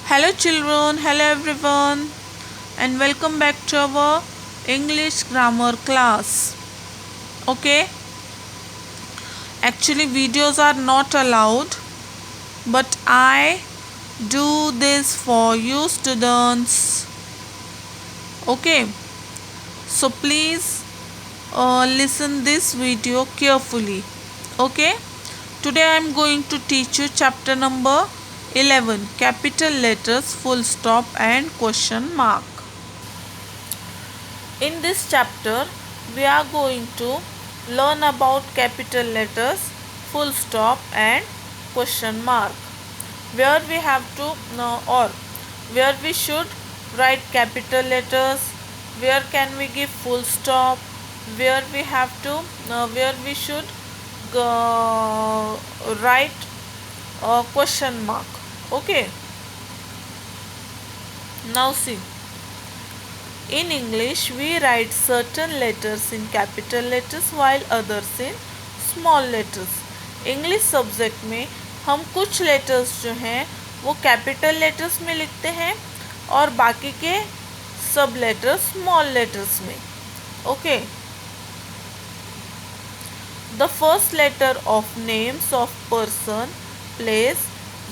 Hello children, hello everyone, and welcome back to our English grammar class. Okay, actually videos are not allowed, but I do this for you students. Okay, so please listen this video carefully. Okay, today I am going to teach you chapter number 11, capital letters, full stop and question mark. In this chapter, we are going to learn about capital letters, full stop and question mark. Where we have to know, or where we should write capital letters, where can we give full stop, where we have to, where we should write a question mark. Okay. Now see. In English, we write certain letters in capital letters while others in small letters. English subject में हम कुछ letters जो हैं वो capital letters में लिखते हैं और बाकी के सब लेटर्स स्मॉल लेटर्स में. Okay. The first letter of names of person, place,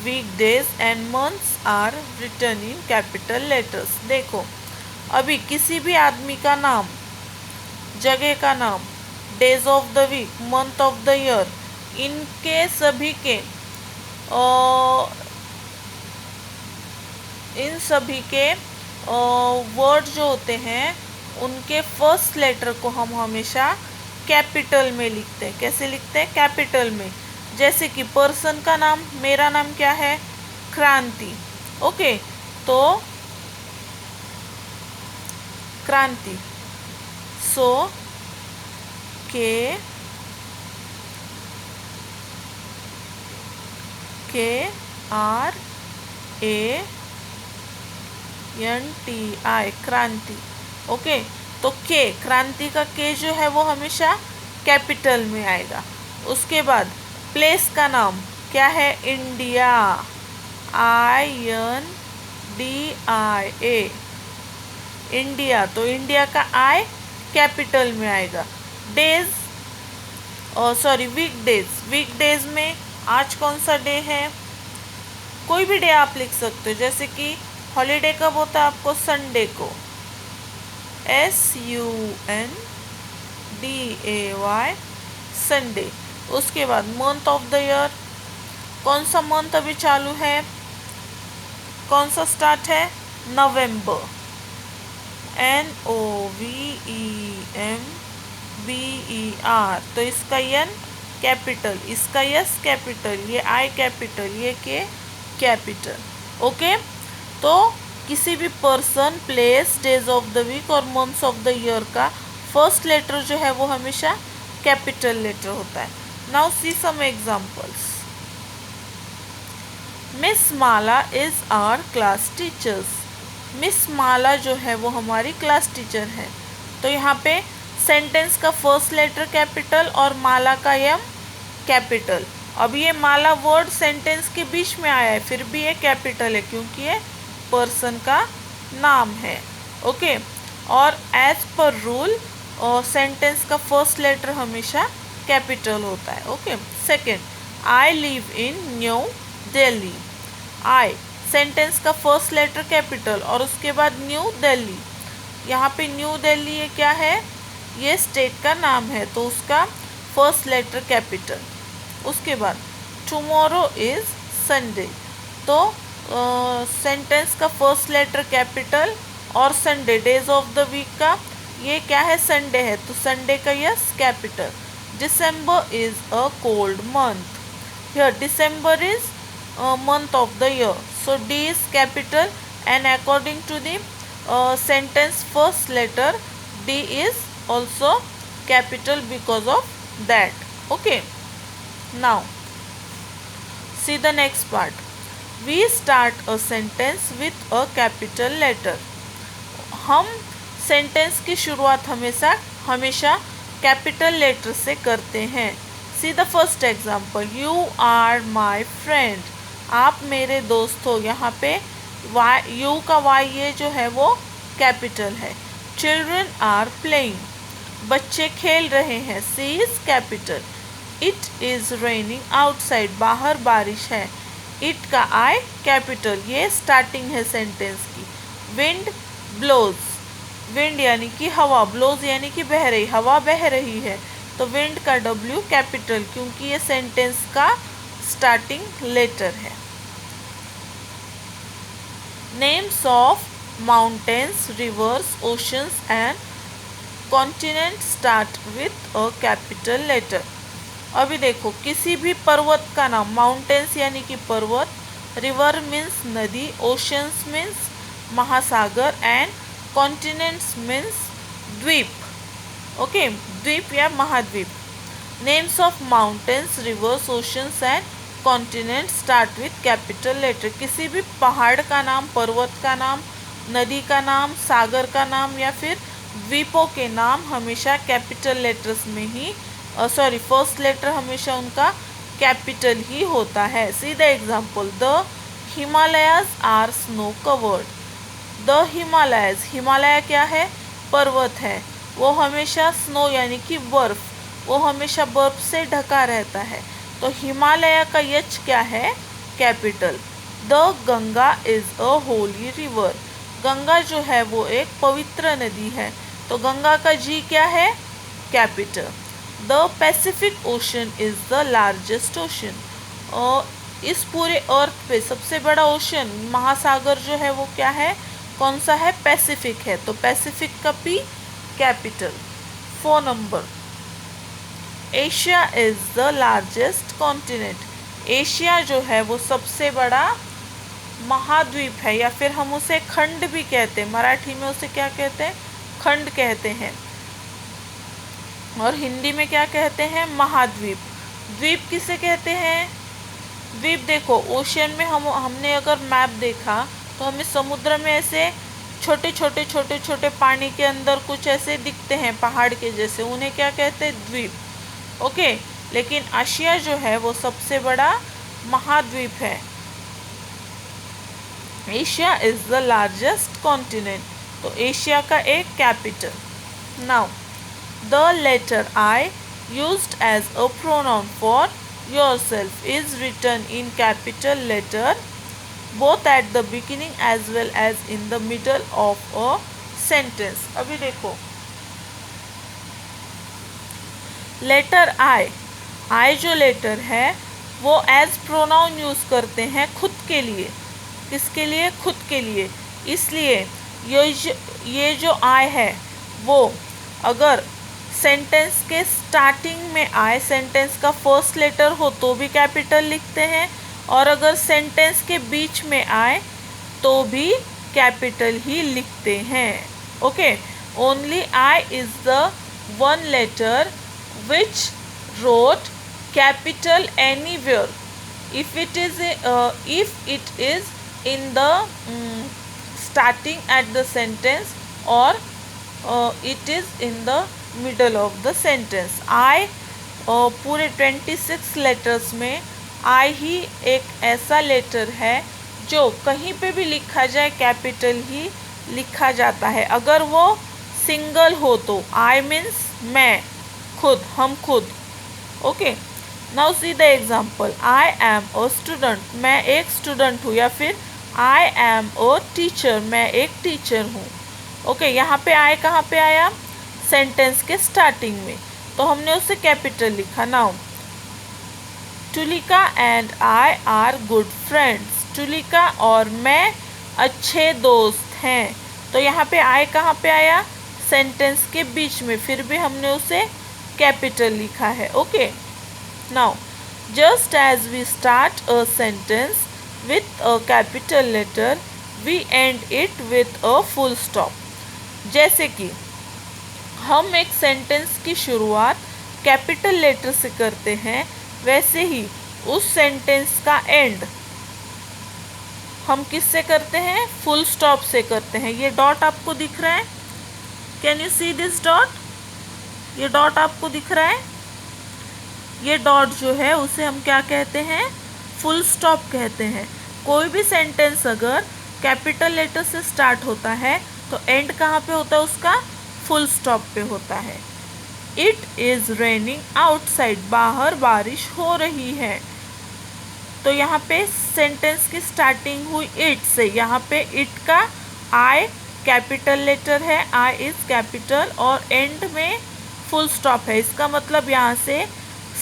weekdays and months are written in capital letters. देखो, अभी किसी भी आदमी का नाम, जगह का नाम, days of the week, month of the year, इनके सभी के इन सभी के वर्ड जो होते हैं उनके फर्स्ट लेटर को हम हमेशा कैपिटल में लिखते हैं. कैसे लिखते हैं? कैपिटल में. जैसे कि पर्सन का नाम, मेरा नाम क्या है? क्रांति. ओके, तो Kranti. So K R A N T I, Kranti. Okay, तो के, क्रांति का के जो है वो हमेशा कैपिटल में आएगा. उसके बाद प्लेस का नाम क्या है? India, INDIA, India. तो इंडिया का आई कैपिटल में आएगा. Days, sorry, weekdays. वीकडेज में आज कौन सा डे है? कोई भी डे आप लिख सकते हो. जैसे कि हॉलीडे कब होता है आपको? संडे को, SUNDAY, संडे. उसके बाद मंथ ऑफ द ईयर, कौन सा मंथ अभी चालू है? कौन सा स्टार्ट है? नवंबर, NOVEMBER. तो इसका एन कैपिटल, इसका यस कैपिटल, ये आई कैपिटल, ये के कैपिटल. ओके. तो किसी भी person, place, days of the week और मंथ्स ऑफ द ईयर का फर्स्ट लेटर जो है वो हमेशा कैपिटल लेटर होता है. Now see some examples. Miss Mala is our class teachers. Miss Mala जो है वो हमारी क्लास टीचर है. तो यहाँ पे सेंटेंस का फर्स्ट लेटर कैपिटल और माला का एम कैपिटल. अब ये माला वर्ड सेंटेंस के बीच में आया है, फिर भी ये कैपिटल है क्योंकि ये पर्सन का नाम है. ओके. और एज पर रूल सेंटेंस का फर्स्ट लेटर हमेशा कैपिटल होता है. Okay. Second, I live in new Delhi. I, sentence का फर्स्ट लेटर कैपिटल और उसके बाद न्यू दिल्ली. यहाँ पे न्यू दिल्ली ये क्या है? ये स्टेट का नाम है, तो उसका फर्स्ट लेटर कैपिटल. उसके बाद टुमारो इज संडे. तो सेंटेंस का फर्स्ट लेटर कैपिटल और Sunday, days of the week का ये क्या है? संडे है, तो संडे का S capital. December is a cold month. Here December is month of the year, so D is capital, and according to the sentence first letter, D is also capital because of that. Okay. Now see the next part. We start a sentence with a capital letter. हम sentence की शुरुआत हमेशा capital letter से करते हैं. See the first example. You are my friend. आप मेरे दोस्त हो. यहाँ पे वाई, यू का वाई ये जो है वो कैपिटल है। चिल्ड्रन आर प्लेइंग, बच्चे खेल रहे हैं, C is capital. It is raining outside, बाहर बारिश है, इट का आई कैपिटल, ये स्टार्टिंग है सेंटेंस की। विंड ब्लोज, विंड यानी कि हवा, ब्लोज यानी कि बह रही, हवा बह रही है, तो विंड का डब्ल्यू कैपिटल, क्योंकि ये सेंटेंस का स्टार्टिंग लेटर है। Names of mountains, rivers, oceans and continent start with a capital letter. अभी देखो, किसी भी पर्वत का नाम, माउंटेन्स यानी कि पर्वत, रिवर मीन्स नदी, ओशंस मीन्स महासागर एंड कॉन्टिनेंट्स मीन्स द्वीप। ओके, द्वीप या महाद्वीप। Names of mountains, rivers, oceans and continent start with capital letter. किसी भी पहाड़ का नाम, पर्वत का नाम, नदी का नाम, सागर का नाम या फिर द्वीपों के नाम हमेशा कैपिटल लेटर्स में ही, फर्स्ट लेटर हमेशा उनका कैपिटल ही होता है। See the example, the Himalayas are snow covered. The Himalayas, Himalaya क्या है? पर्वत है, वो हमेशा स्नो यानी कि बर्फ, वो हमेशा बर्फ से ढका रहता है, तो हिमालय का यच क्या है? Capital. The Ganga is a Holi river, Ganga जो है वो एक पवित्र नदी है, तो गंगा का जी क्या है? Capital. The Pacific ocean is the largest ocean, और इस पूरे अर्थ पे सबसे बड़ा ओशन, महासागर जो है वो क्या है? कौन सा है? पैसिफिक है, तो पैसिफिक का P capital. 4 number, Asia is the largest continent, Asia जो है वो सबसे बड़ा महाद्वीप है, या फिर हम उसे खंड भी कहते हैं, मराठी में उसे क्या कहते हैं? खंड कहते हैं, और हिंदी में क्या कहते हैं? महाद्वीप। द्वीप किसे कहते हैं? द्वीप देखो, ओशियन में हमने अगर मैप देखा तो हमें समुद्र में ऐसे छोटे छोटे छोटे छोटे पानी के अंदर कुछ ऐसे दिखते हैं पहाड़ के जैसे, उन्हें क्या कहते हैं? द्वीप। ओके, लेकिन एशिया जो है वो सबसे बड़ा महाद्वीप है। Asia is the largest continent, तो एशिया का एक capital. Now the letter I used as a pronoun for yourself is written in capital letter both at the beginning as well as in the middle of a sentence। अभी देखो, letter आई जो letter है वो as pronoun use करते हैं खुद के लिए। किसके लिए? खुद के लिए। इसलिए ये जो आई है वो अगर सेंटेंस के स्टार्टिंग में आए, सेंटेंस का फर्स्ट लेटर हो तो भी कैपिटल लिखते हैं, और अगर सेंटेंस के बीच में आए तो भी कैपिटल ही लिखते हैं। Okay, only I is the one letter which wrote capital anywhere if it is in the starting at the sentence or it is in the middle of the sentence। I पूरे 26 letters में आई ही एक ऐसा letter है जो कहीं पे भी लिखा जाए कैपिटल ही लिखा जाता है। अगर वो सिंगल हो तो आई मीन्स मैं, खुद, हम खुद। Okay, now C the example, I am a student, मैं एक स्टूडेंट हूँ, या फिर आई एम अ टीचर, मैं एक टीचर हूँ। ओके, यहाँ पे आई कहाँ पे आया? सेंटेंस के स्टार्टिंग में, तो हमने उसे कैपिटल लिखा। Now Tulika and I are good friends, Tulika और मैं अच्छे दोस्त हैं, तो यहाँ पे आई कहाँ पे आया? सेंटेंस के बीच में, फिर भी हमने उसे कैपिटल लिखा है। Okay, now just as we start a sentence with a capital letter we end it with a full stop. जैसे कि हम एक सेंटेंस की शुरुआत कैपिटल लेटर से करते हैं, वैसे ही उस सेंटेंस का एंड हम किससे करते हैं? फुल स्टॉप से करते हैं। ये डॉट आपको दिख रहा है? Can you see this dot? ये डॉट आपको दिख रहा है? ये डॉट जो है उसे हम क्या कहते हैं? फुल स्टॉप कहते हैं। कोई भी सेंटेंस अगर कैपिटल लेटर से स्टार्ट होता है तो एंड कहाँ पे होता है उसका, फुल स्टॉप पे होता है। इट इज़ रेनिंग आउटसाइड, बाहर बारिश हो रही है। तो यहाँ पे सेंटेंस की स्टार्टिंग हुई इट से, यहाँ पे इट का आई कैपिटल लेटर है, आई इज कैपिटल, और एंड में फुल स्टॉप है। इसका मतलब यहाँ से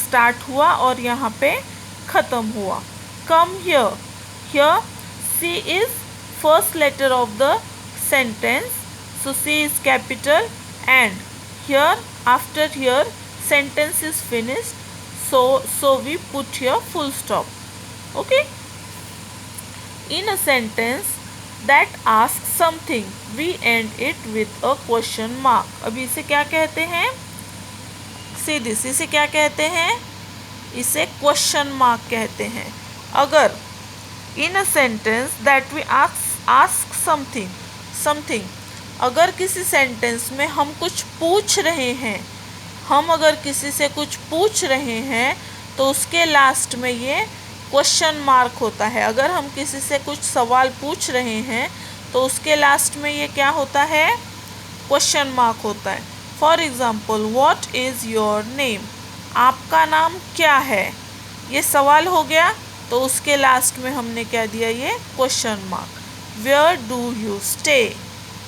स्टार्ट हुआ और यहाँ पे ख़त्म हुआ। Come here, here C is first letter of the sentence, so C is capital, and here after here sentence is finished, so we put here full stop. Okay, in a sentence that asks something we end it with a question mark. अभी इसे क्या कहते हैं, see this, इसे क्या कहते हैं, इसे क्वेश्चन मार्क कहते हैं। अगर in a sentence that we ask something, अगर किसी सेंटेंस में हम कुछ पूछ रहे हैं, हम अगर किसी से कुछ पूछ रहे हैं तो उसके लास्ट में ये क्वेश्चन मार्क होता है। अगर हम किसी से कुछ सवाल पूछ रहे हैं तो उसके लास्ट में ये क्या होता है, क्वेश्चन मार्क होता है। For example, what is your name, आपका नाम क्या है, ये सवाल हो गया तो उसके लास्ट में हमने क्या दिया, ये question mark. Where do you stay,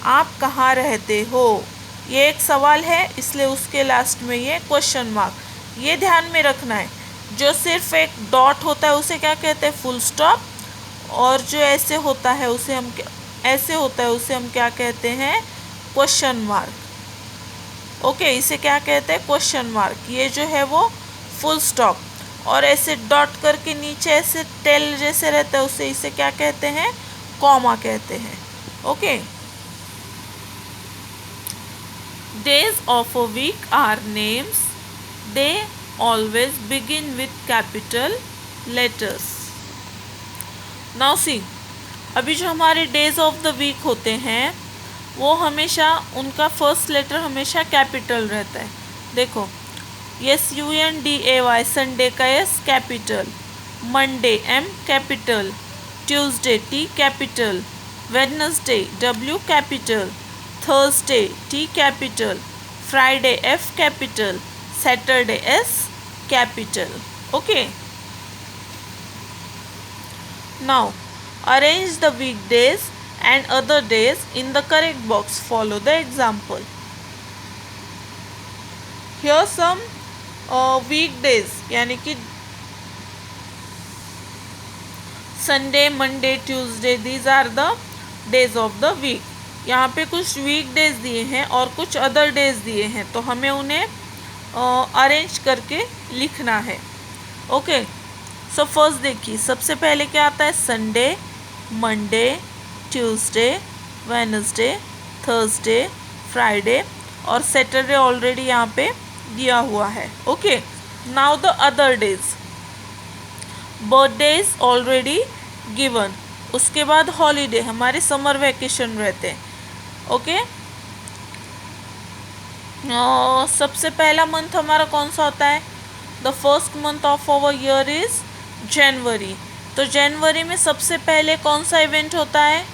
आप कहाँ रहते हो, ये एक सवाल है इसलिए उसके लास्ट में ये क्वेश्चन मार्क। ये ध्यान में रखना है, जो सिर्फ एक डॉट होता है उसे क्या कहते हैं, फुल स्टॉप, और जो ऐसे होता है उसे हम क्या कहते हैं, क्वेश्चन मार्क। ओके, इसे क्या कहते हैं, क्वेश्चन मार्क। ये जो है वो फुल स्टॉप, और ऐसे डॉट करके नीचे ऐसे टेल जैसे रहता है उसे इसे क्या कहते हैं, कॉमा कहते हैं। Okay, days of a week are names, they always begin with capital letters. Now see, अभी जो हमारे डेज ऑफ द वीक होते हैं वो हमेशा उनका फर्स्ट लेटर हमेशा कैपिटल रहता है। देखो, SUNDAY संडे का S capital, Monday M capital, Tuesday T capital, Wednesday W capital, Thursday T capital, Friday F capital, Saturday S capital. Okay, now arrange the weekdays and other days in the correct box, follow the example. Here some weekdays, यानी कि Sunday, Monday, Tuesday, these are the days of the week. यहाँ पे कुछ week days दिए हैं और कुछ other days दिए हैं, तो हमें उन्हें अरेंज करके लिखना है। ओके, सो फर्स्ट देखिए, सबसे पहले क्या आता है, Sunday, Monday, Tuesday, Wednesday, Thursday, Friday, और सैटरडे ऑलरेडी यहाँ पे दिया हुआ है। Okay, now the other days, birthday is already given, उसके बाद हॉलीडे, हमारे समर वैकेशन रहते हैं। ओके, सबसे पहला मंथ हमारा कौन सा होता है, the first month of our year is January. तो जनवरी में सबसे पहले कौन सा इवेंट होता है,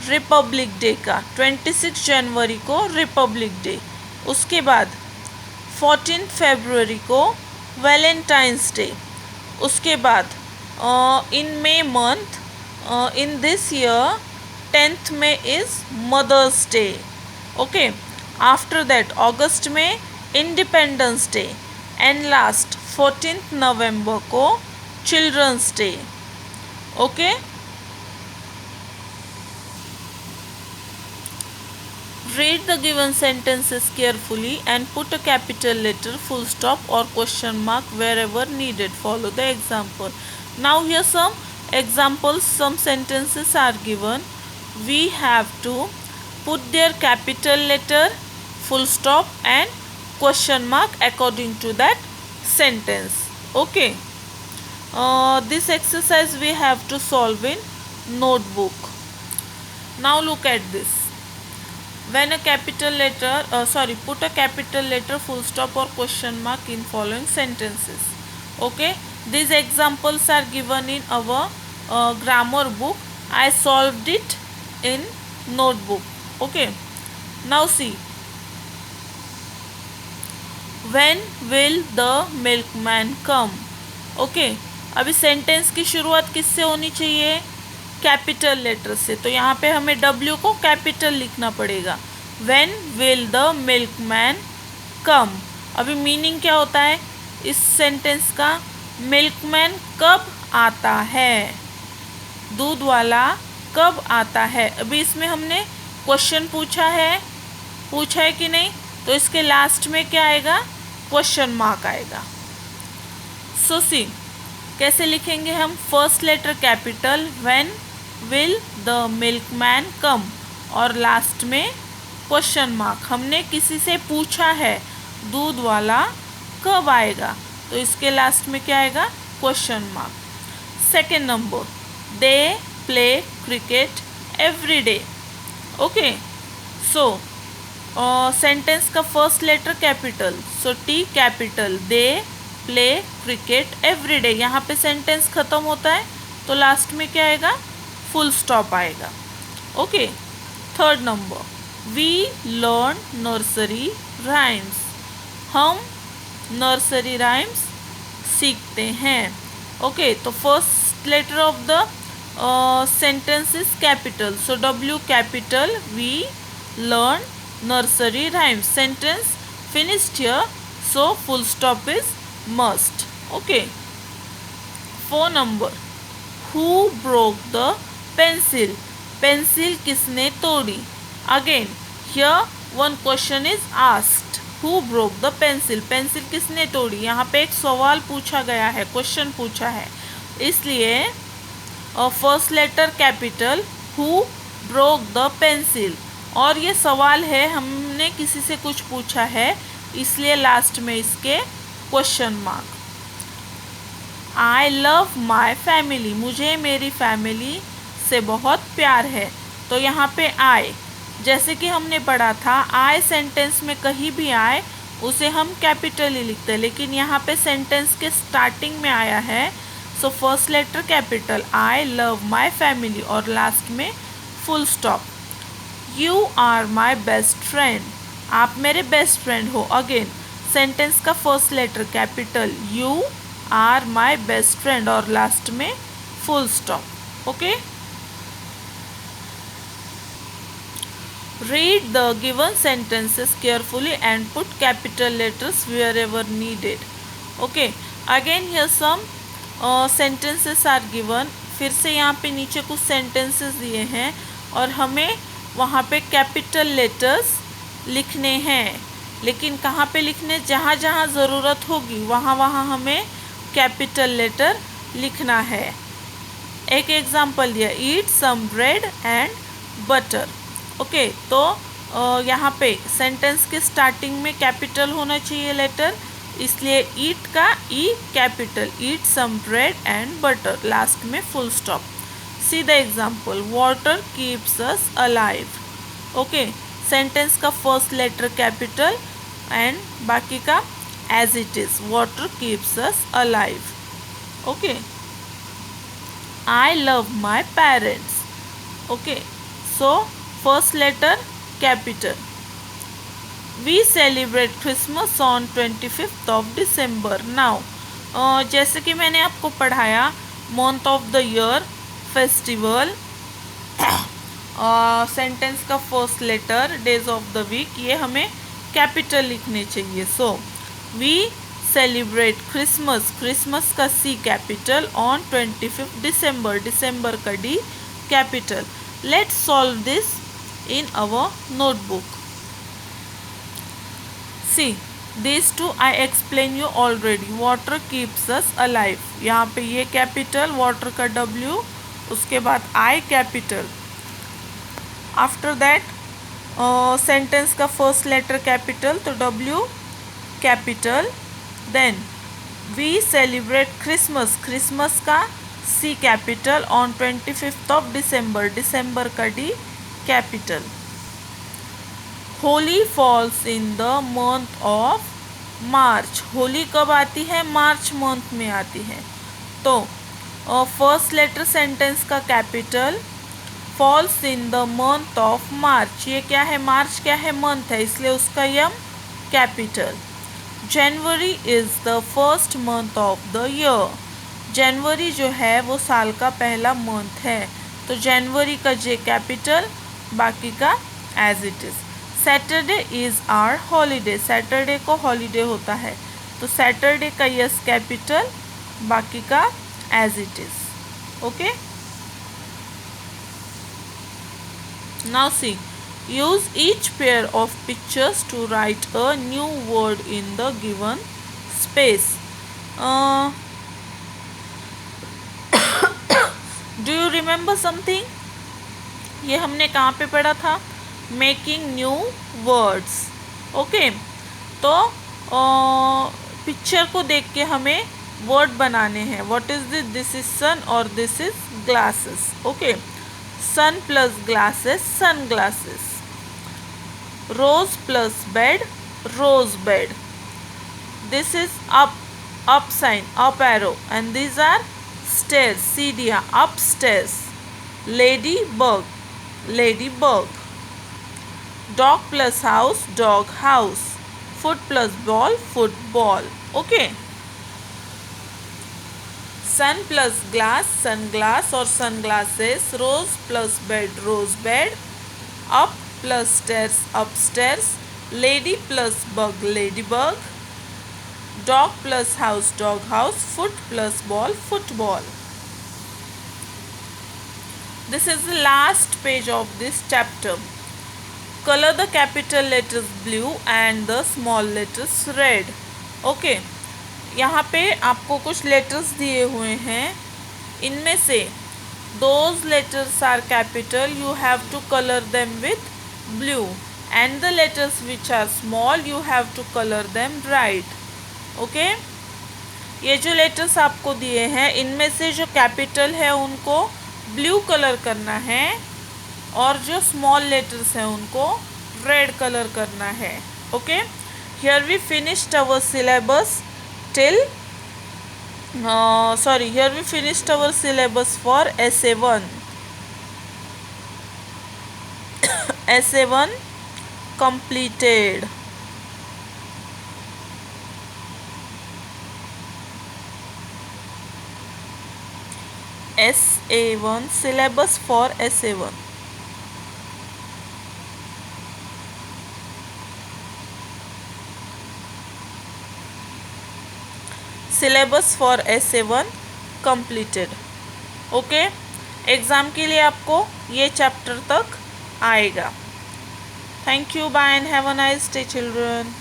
रिपब्लिक डे का, 26 जनवरी को रिपब्लिक डे। उसके बाद 14 फरवरी को वैलेंटाइंस डे। उसके बाद in May month, in this year 10th May is Mother's Day. Okay, after that August में Independence Day, and last 14th November को Children's Day. Okay, read the given sentences carefully and put a capital letter, full stop or question mark wherever needed. Follow the example. Now here some examples, some sentences are given. We have to put their capital letter, full stop and question mark according to that sentence. Okay, this exercise we have to solve in notebook. Now look at this. When a capital letter, put a capital letter, full stop or question mark in following sentences. Okay, these examples are given in our grammar book. I solved it in notebook. Okay. Now see. When will the milkman come? Okay. अभी sentence की शुरुआत किससे होनी चाहिए? Capital letter से. तो यहाँ पे हमें W को कैपिटल लिखना पड़ेगा. When will the milkman come? अभी मीनिंग क्या होता है इस सेंटेंस का? मिल्कमैन कब आता है, दूध वाला कब आता है. अभी इसमें हमने क्वेश्चन पूछा है कि नहीं? तो इसके लास्ट में क्या आएगा? क्वेश्चन मार्क आएगा. सो सी कैसे लिखेंगे हम? First letter capital, when will the milkman come, और लास्ट में क्वेश्चन मार्क. हमने किसी से पूछा है दूध वाला कब आएगा, तो इसके लास्ट में क्या आएगा? Question mark. Second number, they play cricket every day. Okay. So sentence का first letter capital, so T capital. They play cricket every day. यहाँ पे सेंटेंस खत्म होता है तो लास्ट में क्या आएगा? फुल स्टॉप आएगा. Okay. Third number, we learn nursery rhymes. हम नर्सरी राइम्स सीखते हैं. ओके. तो first letter of the sentence is capital, so W capital. We learn nursery rhymes. Sentence finished here, so full stop is must. Okay. 4 number, who broke the pencil? Pencil किसने तोड़ी? Again here one question is asked, who broke the pencil? Pencil किसने तोड़ी? यहाँ पे एक सवाल पूछा गया है, क्वेश्चन पूछा है, इसलिए first letter capital, who broke the pencil. और ये सवाल है, हमने किसी से कुछ पूछा है, इसलिए लास्ट में इसके question mark. I love my family. मुझे मेरी फैमिली से बहुत प्यार है. तो यहाँ पे आई, जैसे कि हमने पढ़ा था, आई सेंटेंस में कहीं भी आए उसे हम कैपिटल ही लिखते हैं, लेकिन यहाँ पे सेंटेंस के स्टार्टिंग में आया है, so first letter capital, I love my family, और लास्ट में full stop. You are my best friend. आप मेरे बेस्ट फ्रेंड हो. अगेन सेंटेंस का first letter capital, You are my best friend, और लास्ट में full stop. Okay. Read the given sentences carefully and put capital letters wherever needed. Okay. Again here some sentences are given. फिर से यहाँ पे नीचे कुछ sentences दिए हैं और हमें वहाँ पे कैपिटल लेटर्स लिखने हैं, लेकिन कहाँ पे लिखने? जहाँ जहाँ ज़रूरत होगी वहाँ वहाँ हमें कैपिटल लेटर लिखना है. एक एग्जांपल दिया, eat some bread and butter. Okay. तो यहाँ पे सेंटेंस के स्टार्टिंग में कैपिटल होना चाहिए लेटर, इसलिए ईट का E capital, eat some bread and butter, last में full stop. See the example, water keeps us alive. Okay. Sentence का first letter capital and बाकी का as it is. Water keeps us alive. Okay. I love my parents. Okay. So first letter capital. We celebrate Christmas on 25th of December. Now जैसे कि मैंने आपको पढ़ाया, month of the year, festival, sentence का first letter, days of the week, ये हमें capital लिखने चाहिए. So we celebrate Christmas, Christmas का सी कैपिटल, ऑन 25 दिसंबर, दिसंबर का D capital. Let's solve this in our notebook. See this too I explain you already. Water keeps us alive, यहाँ पे ये कैपिटल, वाटर का W, उसके बाद आई कैपिटल. आफ्टर दैट सेंटेंस का फर्स्ट लेटर कैपिटल, तो W capital. Then we celebrate Christmas, Christmas का C capital, on 25th of December, दिसंबर का D capital. Holi falls in the month of March. Holi कब आती है? मार्च मंथ में आती है. तो फर्स्ट लेटर सेंटेंस का capital, falls in the month of March. ये क्या है, मार्च क्या है, मंथ है, इसलिए उसका M capital. January is the first month of the year. जनवरी जो है वो साल का पहला मंथ है, तो जनवरी का जे कैपिटल, बाकी का as it is. Saturday is our holiday. Saturday को हॉलीडे होता है, तो सैटरडे का यस कैपिटल, बाकी का as it is. Okay, now see, use each pair of pictures to write a new word in the given space. Do you remember something? ये हमने कहाँ पे पढ़ा था, मेकिंग न्यू वर्ड्स। ओके, तो पिक्चर को देख के हमें वर्ड बनाने हैं। What is this, this is sun और this is glasses. Okay, sun plus glasses, sun glasses. Rose plus bed, rose bed. This is up sign, up arrow, and these are stairs, सीढ़ियाँ, upstairs. Ladybug, ladybug. Dog plus house, dog house. Foot plus ball, football. Okay. Sun plus glass, sunglass or sunglasses. Rose plus bed, rose bed. Up plus stairs, upstairs. Lady plus bug, ladybug. Dog plus house, dog house. Foot plus ball, football. This is the last page of this chapter. Color the capital letters blue and the small letters red. Okay, यहाँ पे आपको कुछ letters दिए हुए हैं, इनमें से those letters are capital, you have to color them with blue, and the letters which are small you have to color them bright. Okay, ये जो लेटर्स आपको दिए हैं, इनमें से जो कैपिटल है उनको ब्लू कलर करना है, और जो स्मॉल लेटर्स हैं उनको रेड कलर करना है। Okay, here we finished our syllabus till here we finished our syllabus for SA1. SA1 completed. SA1 syllabus for SA1. Syllabus for SA1 completed. Okay, exam के लिए आपको ये चैप्टर तक आएगा। Thank you, bye and have a nice day children.